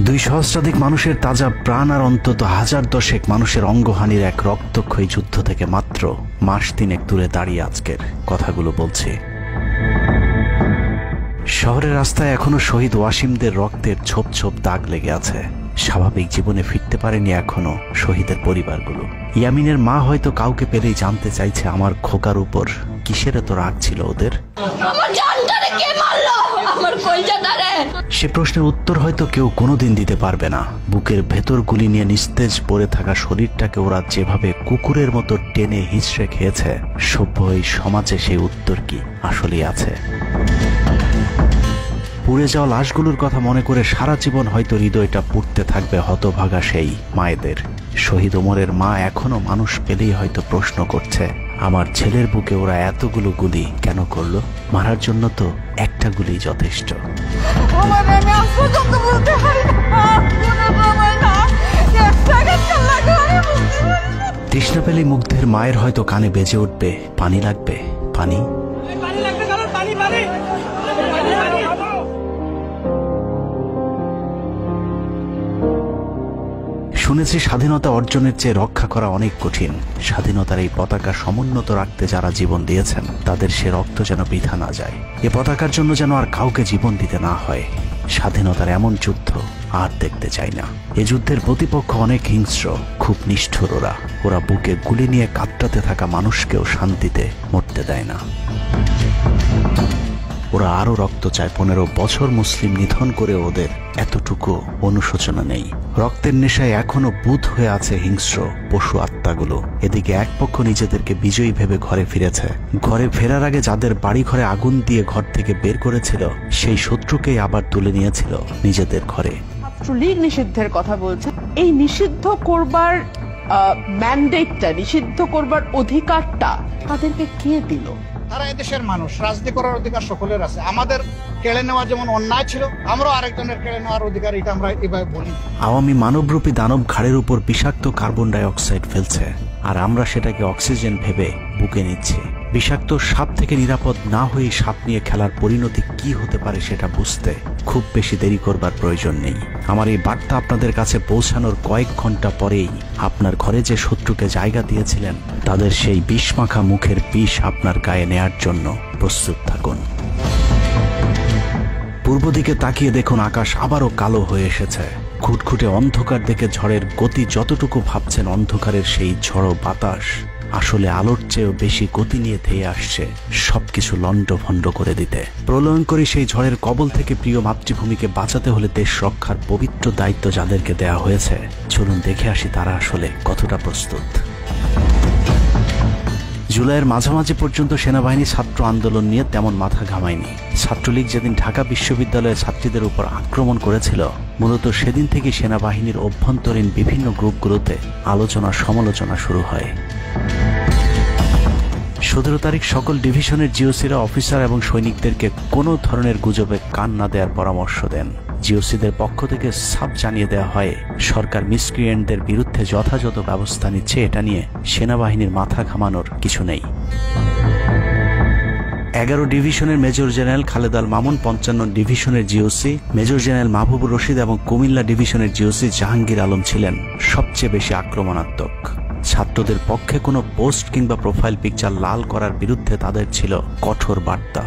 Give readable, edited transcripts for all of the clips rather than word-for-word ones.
2 সহস্রাধিক মানুষের তাজা প্রাণ আর অন্তত 1010 মানুষের অঙ্গহানির এক রক্তক্ষয়ী যুদ্ধ থেকে মাত্র মাস 3 দূরে দাঁড়িয়ে আজকের কথাগুলো বলছি। শহরের রাস্তায় এখনো শহীদ ওয়াসিমদের রক্তের ছোপ ছোপ দাগ লেগে আছে। স্বাভাবিক জীবনে ফিরতে পারেনি এখনো শহীদের পরিবারগুলো। ইয়ামিনের মা হয়তো কাউকে পেলেই জানতে চাইছে আমার খোকার উপর কিসের এত রাগ ছিল ওদের। সে প্রশ্নের উত্তর হয়তো কেউ কোনোদিন দিতে পারবে না। বুকের ভেতর গুলি নিয়ে নিস্তেজ পড়ে থাকা শরীরটাকে ওরা যেভাবে কুকুরের মতো টেনে হিঁচড়ে খেয়েছে, সভ্য এই সমাজে সেই উত্তর কি আসলেই আছে? পুড়ে যাওয়া লাশগুলোর কথা মনে করে সারা জীবন হয়তো হৃদয়টা পুড়তে থাকবে হতভাগা সেই মায়েদের। শহীদ ওমরের মা এখনো মানুষ পেলেই হয়তো প্রশ্ন করছে, আমার ছেলের বুকে ওরা এতগুলো গুলি কেন করলো? মারার জন্য তো একটা গুলি যথেষ্ট। তৃষ্ণা পেলে মুগ্ধের মায়ের হয়তো কানে বেজে উঠবে, পানি লাগবে, পানি। শুনেছি স্বাধীনতা অর্জনের চেয়ে রক্ষা করা অনেক কঠিন। স্বাধীনতার এই পতাকা সমুন্নত রাখতে যারা জীবন দিয়েছেন তাদের সে রক্ত যেন বৃথা না যায়। এ পতাকার জন্য যেন আর কাউকে জীবন দিতে না হয়। স্বাধীনতার এমন যুদ্ধ আর দেখতে চাই না। এ যুদ্ধের প্রতিপক্ষ অনেক হিংস্র, খুব নিষ্ঠুর। ওরা বুকে গুলি নিয়ে কাঁপতে থাকা মানুষকেও শান্তিতে মরতে দেয় না। ওরা আরো রক্ত চায়। 15 বছর মুসলিম নিধন করে ওদের এতটুকু অনুশোচনা নেই। রক্তের নেশায় এখনো বুঁদ হয়ে আছে হিংস্র পশু আত্মাগুলো। এদিকে এক পক্ষ নিজেদেরকে বিজয়ী ভেবে ঘরে ফিরেছে। ঘরে ফেরার আগে যাদের বাড়ি ঘরে আগুন দিয়ে ঘর থেকে বের করেছিল, সেই শত্রুকেই আবার তুলে নিয়েছিল নিজেদের ঘরে। ছাত্রলীগ নিষিদ্ধের কথা বলছে। এই নিষিদ্ধ করবার ম্যান্ডেটটা, নিষিদ্ধ করবার অধিকারটা তাদেরকে কে দিল? তারা এদেশের মানুষ, রাজনীতি করার অধিকার সকলের আছে। আমাদের কেড়ে নেওয়া যেমন অন্যায় ছিল, আমরাও আরেকজনের কেড়ে নেওয়ার অধিকার, এটা আমরা এভাবে বলি। আওয়ামী মানবরূপী দানব ঘাড়ের উপর বিষাক্ত কার্বন ডাই অক্সাইড ফেলছে, আর আমরা সেটাকে অক্সিজেন ভেবে বুকে নিচ্ছি। বিষাক্ত সাপ থেকে নিরাপদ না হয়ে সাপ নিয়ে খেলার পরিণতি কি হতে পারে সেটা বুঝতে খুব বেশি দেরি করবার প্রয়োজন নেই। আমার এই বার্তা আপনাদের কাছে পৌঁছানোর কয়েক ঘন্টা পরেই আপনার ঘরে যে শত্রুকে জায়গা দিয়েছিলেন তাদের সেই বিষমাখা মুখের বিষ আপনার গায়ে নেয়ার জন্য প্রস্তুত থাকুন। পূর্ব দিকে তাকিয়ে দেখুন, আকাশ আবারও কালো হয়ে এসেছে। খুটখুটে অন্ধকার দেখে ঝড়ের গতি যতটুকু ভাবছেন, অন্ধকারের সেই ঝড়ো বাতাস আসলে আলোর চেয়েও বেশি গতি নিয়ে ধেয়ে আসছে সবকিছু লণ্ডভণ্ড করে দিতে। প্রলয়ঙ্করী সেই ঝড়ের কবল থেকে প্রিয় মাতৃভূমিকে বাঁচাতে হলে দেশ রক্ষার পবিত্র দায়িত্ব যাদেরকে দেয়া হয়েছে, চলুন দেখে আসি তারা আসলে কতটা প্রস্তুত। জুলাইয়ের মাঝামাঝি পর্যন্ত সেনাবাহিনী ছাত্র আন্দোলন নিয়ে তেমন মাথা ঘামায়নি। ছাত্রলীগ যেদিন ঢাকা বিশ্ববিদ্যালয়ের ছাত্রীদের উপর আক্রমণ করেছিল, মূলত সেদিন থেকে সেনাবাহিনীর অভ্যন্তরীণ বিভিন্ন গ্রুপগুলোতে আলোচনা সমালোচনা শুরু হয়। 17 তারিখ সকল ডিভিশনের জিওসিরা অফিসার এবং সৈনিকদেরকে কোনো ধরনের গুজবে কান না দেওয়ার পরামর্শ দেন। জিওসিদের পক্ষ থেকে সাফ জানিয়ে দেওয়া হয়, সরকার মিসক্রিয়েন্টদের বিরুদ্ধে যথাযথ ব্যবস্থা নিচ্ছে, এটা নিয়ে সেনাবাহিনীর মাথা ঘামানোর কিছু নেই। 11 ডিভিশনের মেজর জেনারেল খালেদ আল মামুন, 55 ডিভিশনের GOC major general Mahbubur Rashid এবং কুমিল্লা ডিভিশনের জিওসি জাহাঙ্গীর আলম ছিলেন সবচেয়ে বেশি আক্রমণাত্মক। ছাত্রদের পক্ষে কোনো পোস্ট কিংবা প্রোফাইল পিকচার লাল করার বিরুদ্ধে তাদের ছিল কঠোর বার্তা।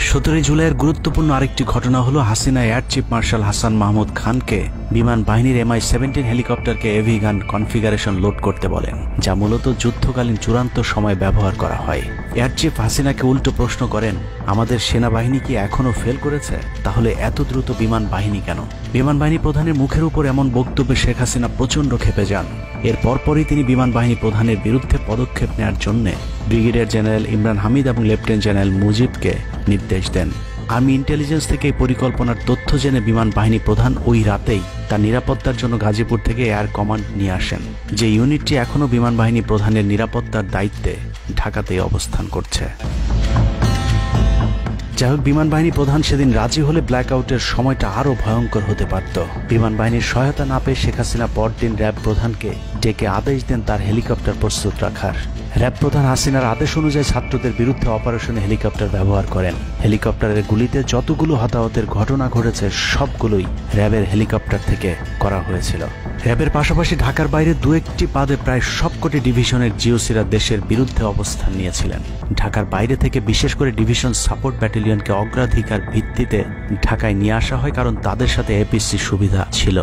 17 জুলাইয়ের গুরুত্বপূর্ণ আরেকটি ঘটনা হলো, Hasina air chief marshal Hasan Mahmud খানকে বিমান বাহিনীর MI-17 হেলিকপ্টারকে এভি গান কনফিগারেশন লোড করতে বলেন, যা মূলত যুদ্ধকালীন চূড়ান্ত সময় ব্যবহার করা হয়। এয়ার চিফ হাসিনাকে উল্টো প্রশ্ন করেন, আমাদের সেনাবাহিনী কি এখনো ফেল করেছে? তাহলে এত দ্রুত বিমান বাহিনী কেন? বিমান বাহিনী প্রধানের মুখের উপর এমন বক্তব্যে শেখ হাসিনা প্রচণ্ড ক্ষেপে যান। এর পরপরই তিনি বিমান বাহিনী প্রধানের বিরুদ্ধে পদক্ষেপ নেওয়ার জন্য ব্রিগেডিয়ার জেনারেল ইমরান হামিদ এবং লেফটেন্যান্ট জেনারেল মুজিবকে নির্দেশ দেন। আর্মি ইন্টেলিজেন্স থেকে এই পরিকল্পনার তথ্য জেনে বিমান বাহিনী প্রধান ওই রাতেই তার নিরাপত্তার জন্য গাজীপুর থেকে এয়ার কমান্ড নিয়ে আসেন, যে ইউনিটটি এখনও বিমান বাহিনী প্রধানের নিরাপত্তার দায়িত্বে ঢাকাতেই অবস্থান করছে। যাই হোক, বিমান বাহিনী প্রধান সেদিন রাজি হলে ব্ল্যাকআউটের সময়টা আরও ভয়ঙ্কর হতে পারত। বিমান বাহিনীর সহায়তা না পেয়ে শেখ হাসিনা পরদিন র্যাব প্রধানকে ডেকে আদেশ দেন তার হেলিকপ্টার প্রস্তুত রাখার। র্যাব প্রধান হাসিনার আদেশ অনুযায়ী ছাত্রদের বিরুদ্ধে অপারেশনে হেলিকপ্টার ব্যবহার করেন। হেলিকপ্টারের গুলিতে যতগুলো হতাহতের ঘটনা ঘটেছে সবগুলোই র্যাবের হেলিকপ্টার থেকে করা হয়েছিল। র্যাবের পাশাপাশি ঢাকার বাইরে দু একটি পাদে প্রায় সবকটি ডিভিশনের জিওসিরা দেশের বিরুদ্ধে অবস্থান নিয়েছিলেন। ঢাকার বাইরে থেকে বিশেষ করে ডিভিশন সাপোর্ট ব্যাটালিয়নকে অগ্রাধিকার ভিত্তিতে ঢাকায় নিয়ে আসা হয়, কারণ তাদের সাথে এপিসি সুবিধা ছিল।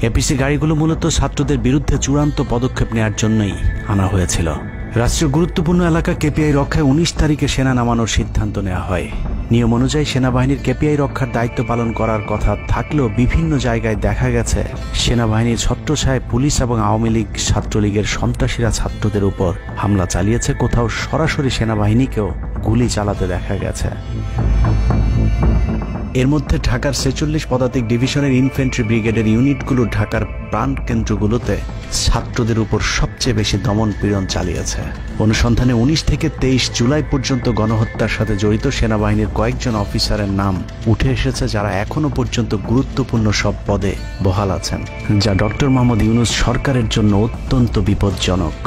এপিসি গাড়িগুলো মূলত ছাত্রদের বিরুদ্ধে চূড়ান্ত পদক্ষেপ নেওয়ার জন্যই আনা হয়েছিল। রাষ্ট্রীয় গুরুত্বপূর্ণ এলাকা কেপিআই রক্ষায় 19 তারিখে সেনা নামানোর সিদ্ধান্ত নেওয়া হয়। নিয়ম অনুযায়ী সেনাবাহিনীর কেপিআই রক্ষার দায়িত্ব পালন করার কথা থাকলেও বিভিন্ন জায়গায় দেখা গেছে সেনাবাহিনীর ছত্রছায়ায় পুলিশ এবং আওয়ামী লীগ ছাত্রলীগের সন্ত্রাসীরা ছাত্রদের উপর হামলা চালিয়েছে। কোথাও সরাসরি সেনাবাহিনীকেও গুলি চালাতে দেখা গেছে। এর মধ্যে ঢাকার 46 পদাতিক ডিভিশনের ইনফ্যান্ট্রি ব্রিগেডের ইউনিটগুলো ঢাকার প্রাণ কেন্দ্রগুলোতে ছাত্রদের উপর সবচেয়ে বেশি দমন পীড়ন চালিয়েছে। অনুসন্ধানে 19 থেকে 23 জুলাই পর্যন্ত গণহত্যার সাথে জড়িত সেনাবাহিনীর কয়েকজন অফিসারের নাম উঠে এসেছে, যারা এখনো পর্যন্ত গুরুত্বপূর্ণ সব পদে বহাল আছেন, যা ডক্টর মোহাম্মদ ইউনূস সরকারের জন্য অত্যন্ত বিপজ্জনক।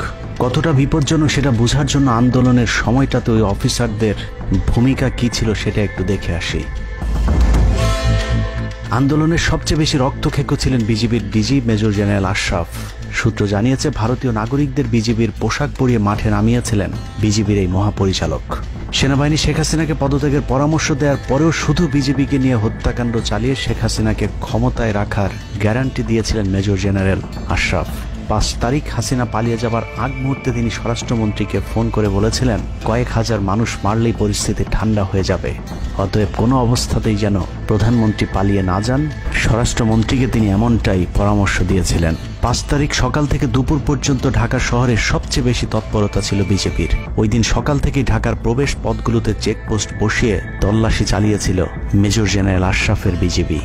কতটা বিপজ্জনক সেটা বোঝার জন্য আন্দোলনের সময়টাতে ওই অফিসারদের ভূমিকা কি ছিল সেটা একটু দেখে আসি। আন্দোলনের সবচেয়ে বেশি রক্তক্ষেকো ছিলেন বিজিবির ডিজি মেজর জেনারেল আশরাফ। সূত্র জানিয়েছে ভারতীয় নাগরিকদের বিজিবির পোশাক পরিয়ে মাঠে নামিয়েছিলেন বিজিবির এই মহাপরিচালক। সেনাবাহিনী শেখ হাসিনাকে পদত্যাগের পরামর্শ দেওয়ার পরেও শুধু বিজিবিকে নিয়ে হত্যাকাণ্ড চালিয়ে শেখ হাসিনাকে ক্ষমতায় রাখার গ্যারান্টি দিয়েছিলেন মেজর জেনারেল আশরাফ। 5 তারিখ হাসিনা পালিয়ে যাবার আগ মুহূর্তে তিনি স্বরাষ্ট্রমন্ত্রীকে ফোন করে বলেছিলেন, কয়েক হাজার মানুষ মারলেই পরিস্থিতি ঠান্ডা হয়ে যাবে, অতএব কোনো অবস্থাতেই যেন প্রধানমন্ত্রী পালিয়ে না যান। স্বরাষ্ট্রমন্ত্রীকে তিনি এমনটাই পরামর্শ দিয়েছিলেন। 5 তারিখ সকাল থেকে দুপুর পর্যন্ত ঢাকা শহরে সবচেয়ে বেশি তৎপরতা ছিল বিজেপির। ওই দিন সকাল থেকেই ঢাকার প্রবেশ পথগুলোতে চেকপোস্ট বসিয়ে তল্লাশি চালিয়েছিল মেজর জেনারেল আশরাফের বিজিবি।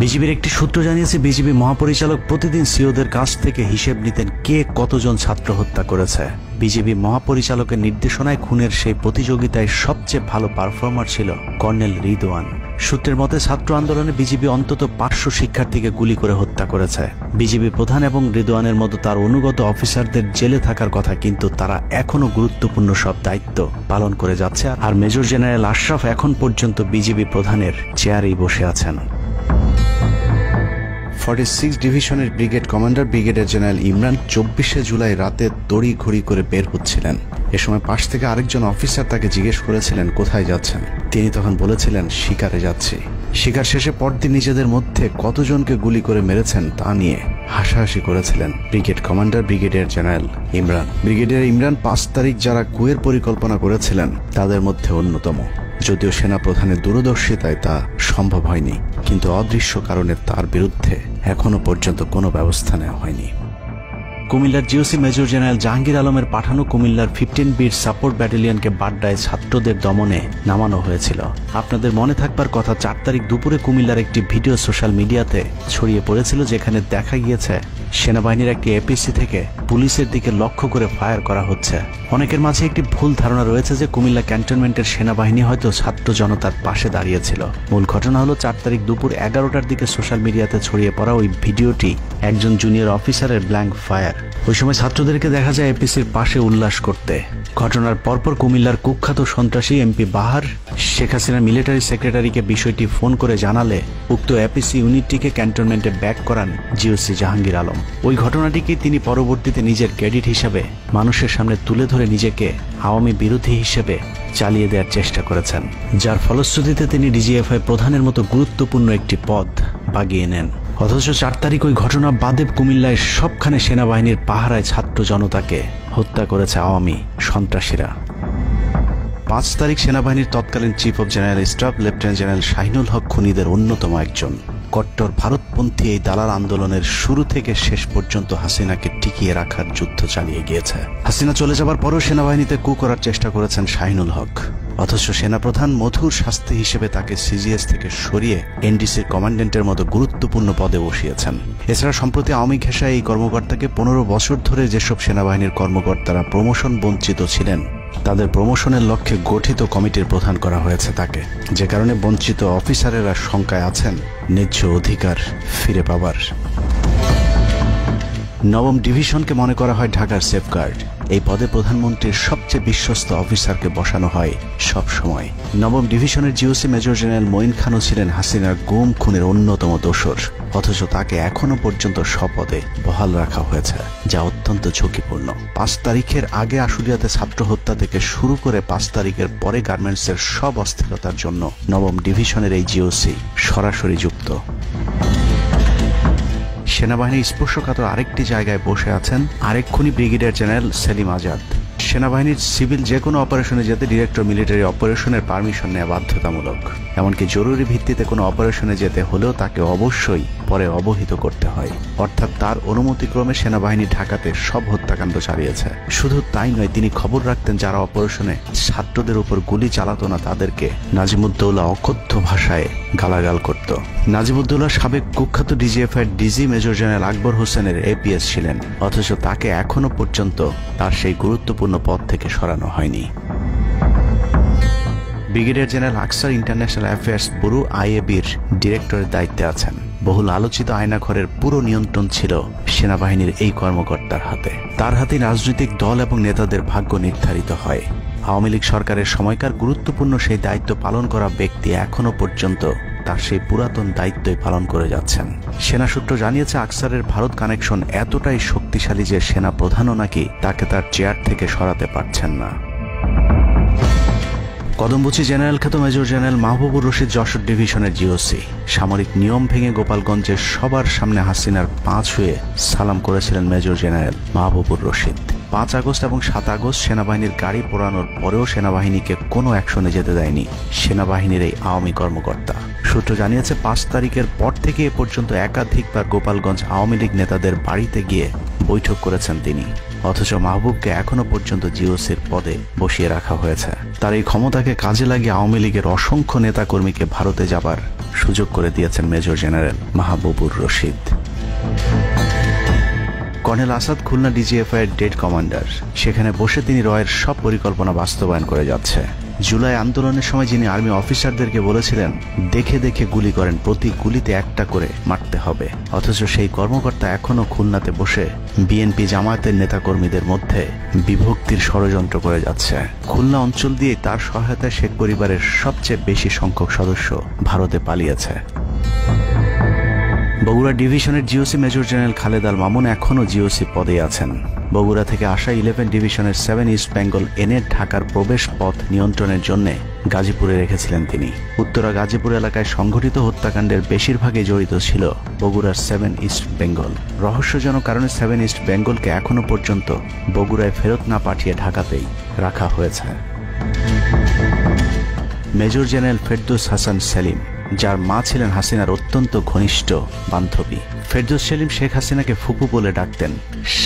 বিজিবির একটি সূত্র জানিয়েছে বিজিবি মহাপরিচালক প্রতিদিন সিওদের কাছ থেকে হিসেব নিতেন কে কতজন ছাত্র হত্যা করেছে। বিজিবি মহাপরিচালকের নির্দেশনায় খুনের সেই প্রতিযোগিতায় সবচেয়ে ভালো পারফর্মার ছিল কর্নেল রিদওয়ান। সূত্রের মতে ছাত্র আন্দোলনে বিজিবি অন্তত 500 শিক্ষার্থীকে গুলি করে হত্যা করেছে। বিজিবি প্রধান এবং রিদওয়ানের মতো তার অনুগত অফিসারদের জেলে থাকার কথা, কিন্তু তারা এখনো গুরুত্বপূর্ণ সব দায়িত্ব পালন করে যাচ্ছে। আর মেজর জেনারেল আশরাফ এখন পর্যন্ত বিজিবি প্রধানের চেয়ারেই বসে আছেন। 46 ডিভিশনের brigade commander brigadier general Imran 24শে জুলাই রাতে দড়ি ঘড়ি করে বের হচ্ছিলেন। এ সময় পাশ থেকে আরেকজন অফিসার তাকে জিজ্ঞেস করেছিলেন কোথায় যাচ্ছেন। তিনি তখন বলেছিলেন শিকারে যাচ্ছি। শিকার শেষে পরদিন নিজেদের মধ্যে কতজনকে গুলি করে মেরেছেন তা নিয়ে হাসাহাসি করেছিলেন brigade commander brigadier general Imran. Brigadier Imran 5 তারিখ যারা কুয়ের পরিকল্পনা করেছিলেন তাদের মধ্যে অন্যতম। যদিও সেনা প্রধানের দূরদর্শিতায় তা সম্ভব হয়নি, কিন্তু অদৃশ্য কারণে তার বিরুদ্ধে এখনো পর্যন্ত কোনো ব্যবস্থা নেওয়া হয়নি। কুমিল্লার জিওসি মেজর জেনারেল জাহাঙ্গীর আলমের পাঠানো কুমিল্লার 15 বিট সাপোর্ট ব্যাটালিয়নকে বাড্ডায় ছাত্রদের দমনে নামানো হয়েছিল। আপনাদের মনে থাকবার কথা, 4 তারিখ দুপুরে কুমিল্লার একটি ভিডিও সোশ্যাল মিডিয়াতে ছড়িয়ে পড়েছিল, যেখানে দেখা গিয়েছে সেনাবাহিনীর একটি এপিসি থেকে পুলিশের দিকে লক্ষ্য করে ফায়ার করা হচ্ছে। অনেকের মাঝে একটি ভুল ধারণা রয়েছে যে কুমিল্লা ক্যান্টনমেন্টের সেনাবাহিনী হয়তো ছাত্র জনতার পাশে দাঁড়িয়েছিল। মূল ঘটনা হলো 4 তারিখ দুপুর 11টার দিকে সোশ্যাল মিডিয়াতে ছড়িয়ে পড়া ওই ভিডিওটি একজন জুনিয়র অফিসারের ব্ল্যাঙ্ক ফায়ার। ওই সময় ছাত্রদেরকে দেখা যায় এপিসির পাশে উল্লাস করতে। ঘটনার পরপর কুমিল্লার কুখ্যাত সন্ত্রাসী এমপি বাহার শেখ হাসিনার মিলিটারি সেক্রেটারিকে বিষয়টি ফোন করে জানালে উক্ত এপিসি ইউনিটটিকে ক্যান্টনমেন্টে ব্যাক করান জিওসি জাহাঙ্গীর আলম। ওই ঘটনাটিকে তিনি পরবর্তীতে নিজের ক্রেডিট হিসেবে মানুষের সামনে তুলে ধরে নিজেকে আওয়ামী বিরোধী হিসেবে চালিয়ে দেওয়ার চেষ্টা করেছেন, যার ফলশ্রুতিতে তিনি ডিজিএফআই প্রধানের মতো গুরুত্বপূর্ণ একটি পদ বাগিয়ে নেন। অথচ 4 তারিখ ওই ঘটনা বাদে কুমিল্লায় সবখানে সেনাবাহিনীর পাহারায় ছাত্র জনতাকে হত্যা করেছে আওয়ামী সন্ত্রাসীরা। 5 তারিখ সেনাবাহিনীর তৎকালীন chief of general staff lieutenant general Shahinul Haque খুনিদের অন্যতম একজন। কট্টর ভারতপন্থী এই দালাল আন্দোলনের শুরু থেকে শেষ পর্যন্ত হাসিনাকে টিকিয়ে রাখার যুদ্ধ চালিয়ে গিয়েছে। হাসিনা চলে যাবার পরও সেনাবাহিনীতে কু করার চেষ্টা করেছেন শাহিনুল হক। অথচ সেনাপ্রধান মধুর শাস্তি হিসেবে তাকে সিজিএস থেকে সরিয়ে এনডিসির কমান্ডেন্টের মতো গুরুত্বপূর্ণ পদে বসিয়েছেন। এছাড়া সম্প্রতি আওয়ামী ঘেঁষায় এই কর্মকর্তাকে 15 বছর ধরে যেসব সেনাবাহিনীর কর্মকর্তারা প্রমোশন বঞ্চিত ছিলেন তাদের প্রমোশনের লক্ষ্যে গঠিত কমিটির প্রধান করা হয়েছে তাকে, যে কারণে বঞ্চিত অফিসারেরা শঙ্কায় আছেন ন্যায্য অধিকার ফিরে পাবার। নবম ডিভিশনকে মনে করা হয় ঢাকার সেফগার্ড। এই পদে প্রধানমন্ত্রীর সবচেয়ে বিশ্বস্ত অফিসারকে বসানো হয় সব সময়। নবম ডিভিশনের জিওসি মেজর জেনারেল মঈন খানও ছিলেন হাসিনার গুম খুনের অন্যতম দোসর, অথচ তাকে এখনো পর্যন্ত শপথে বহাল রাখা হয়েছে, যা অত্যন্ত ঝুঁকিপূর্ণ। 5 তারিখের আগে আশুলিয়াতে ছাত্র হত্যা থেকে শুরু করে 5 তারিখের পরে গার্মেন্টসের সব অস্থিরতার জন্য নবম ডিভিশনের এই জিওসি সরাসরি যুক্ত। সেনাবাহিনীর স্পর্শকাতর আরেকটি জায়গায় বসে আছেন আরেক খুনি ব্রিগেডিয়ার জেনারেল সেলিম আজাদ। সেনাবাহিনীর সিভিল যে কোনো অপারেশনে যেতে ডিরেক্টর মিলিটারি অপারেশনের পারমিশন নেওয়া বাধ্যতামূলক। এমনকি জরুরি ভিত্তিতে কোনো অপারেশনে যেতে হলেও তাকে অবশ্যই পরে অবহিত করতে হয়, অর্থাৎ তার অনুমতিক্রমে সেনাবাহিনী ঢাকাতে সব হত্যাকাণ্ড চালিয়েছে। শুধু তাই নয়, তিনি খবর রাখতেন যারা অপারেশনে ছাত্রদের উপর গুলি চালাতো না তাদেরকে নাজিমুদ্দৌলা অকথ্য ভাষায় গালাগাল করত। নাজিমুদ্দৌলা সাবেক কুখ্যাত ডিজিএফআই ডিজি মেজর জেনারেল আকবর হোসেনের এপিএস ছিলেন, অথচ তাকে এখনো পর্যন্ত তার সেই গুরুত্বপূর্ণ পদ থেকে সরানো হয়নি। ব্রিগেডিয়ার জেনারেল আকসার ইন্টারন্যাশনাল অ্যাফেয়ার্স ব্যুরো আইএবির ডিরেক্টরের দায়িত্বে আছেন। বহুল আলোচিত আয়নাঘরের পুরো নিয়ন্ত্রণ ছিল সেনাবাহিনীর এই কর্মকর্তার হাতে। তার হাতে রাজনৈতিক দল এবং নেতাদের ভাগ্য নির্ধারিত হয়। আওয়ামী লীগ সরকারের সময়কার গুরুত্বপূর্ণ সেই দায়িত্ব পালন করা ব্যক্তি এখনো পর্যন্ত তার সেই পুরাতন দায়িত্বই পালন করে যাচ্ছেন। সেনা সূত্র জানিয়েছে আকসারের ভারত কানেকশন এতটাই শক্তিশালী যে সেনা প্রধানও নাকি তাকে তার চেয়ার থেকে সরাতে পারছেন না। কদমবুচি জেনারেল খ্যাত মেজর জেনারেল মাহবুবুর রশিদ যশোর ডিভিশনের জিওসি। সামরিক নিয়ম ভেঙে গোপালগঞ্জের সবার সামনে হাসিনার পা ছুঁয়ে সালাম করেছিলেন major general Mahbubur Rashid. 5 August এবং 7 আগস্ট সেনাবাহিনীর গাড়ি পোড়ানোর পরেও সেনাবাহিনীকে কোনো অ্যাকশনে যেতে দেয়নি সেনাবাহিনীর এই আওয়ামী কর্মকর্তা। সূত্র জানিয়েছে 5 তারিখের পর থেকে এ পর্যন্ত একাধিকবার গোপালগঞ্জ আওয়ামী লীগ নেতাদের বাড়িতে গিয়ে বৈঠক করেছেন তিনি, অথচ মাহবুবকে এখনো পর্যন্ত জিওসির পদে বসিয়ে রাখা হয়েছে। তার এই ক্ষমতাকে কাজে লাগিয়ে আওয়ামী লীগের অসংখ্য নেতাকর্মীকে ভারতে যাবার সুযোগ করে দিয়েছেন major general Mahbubur Rashid. Colonel Asad Khulna DGFI এর ডেড কমান্ডার। সেখানে বসে তিনি রয়ের সব পরিকল্পনা বাস্তবায়ন করে যাচ্ছে। জুলাই আন্দোলনের সময় যিনি আর্মি অফিসারদেরকে বলেছিলেন দেখে দেখে গুলি করেন, প্রতি গুলিতে একটা করে মারতে হবে, অথচ সেই কর্মকর্তা এখনো খুলনাতে বসে বিএনপি জামায়াতের নেতাকর্মীদের মধ্যে বিভক্তির ষড়যন্ত্র করে যাচ্ছে। খুলনা অঞ্চল দিয়ে তার সহায়তায় শেখ পরিবারের সবচেয়ে বেশি সংখ্যক সদস্য ভারতে পালিয়েছে। বগুড়া ডিভিশনের GOC major general Khaled Al Mamun এখনও জিওসি পদে আছেন। বগুড়া থেকে আসা 11 ডিভিশনের 7 ইস্ট বেঙ্গল এনে ঢাকার প্রবেশ পথ নিয়ন্ত্রণের জন্য গাজীপুরে রেখেছিলেন তিনি। উত্তরা গাজীপুর এলাকায় সংঘটিত হত্যাকাণ্ডের বেশিরভাগই জড়িত ছিল বগুড়ার 7 ইস্ট বেঙ্গল। রহস্যজনক কারণে 7 ইস্ট বেঙ্গলকে এখনো পর্যন্ত বগুড়ায় ফেরত না পাঠিয়ে ঢাকাতেই রাখা হয়েছে। মেজর জেনারেল ফেরদৌস হাসান সেলিম, যার মা ছিলেন হাসিনার অত্যন্ত ঘনিষ্ঠ বান্ধবী। ফেরদৌস সেলিম শেখ হাসিনাকে ফুপু বলে ডাকতেন।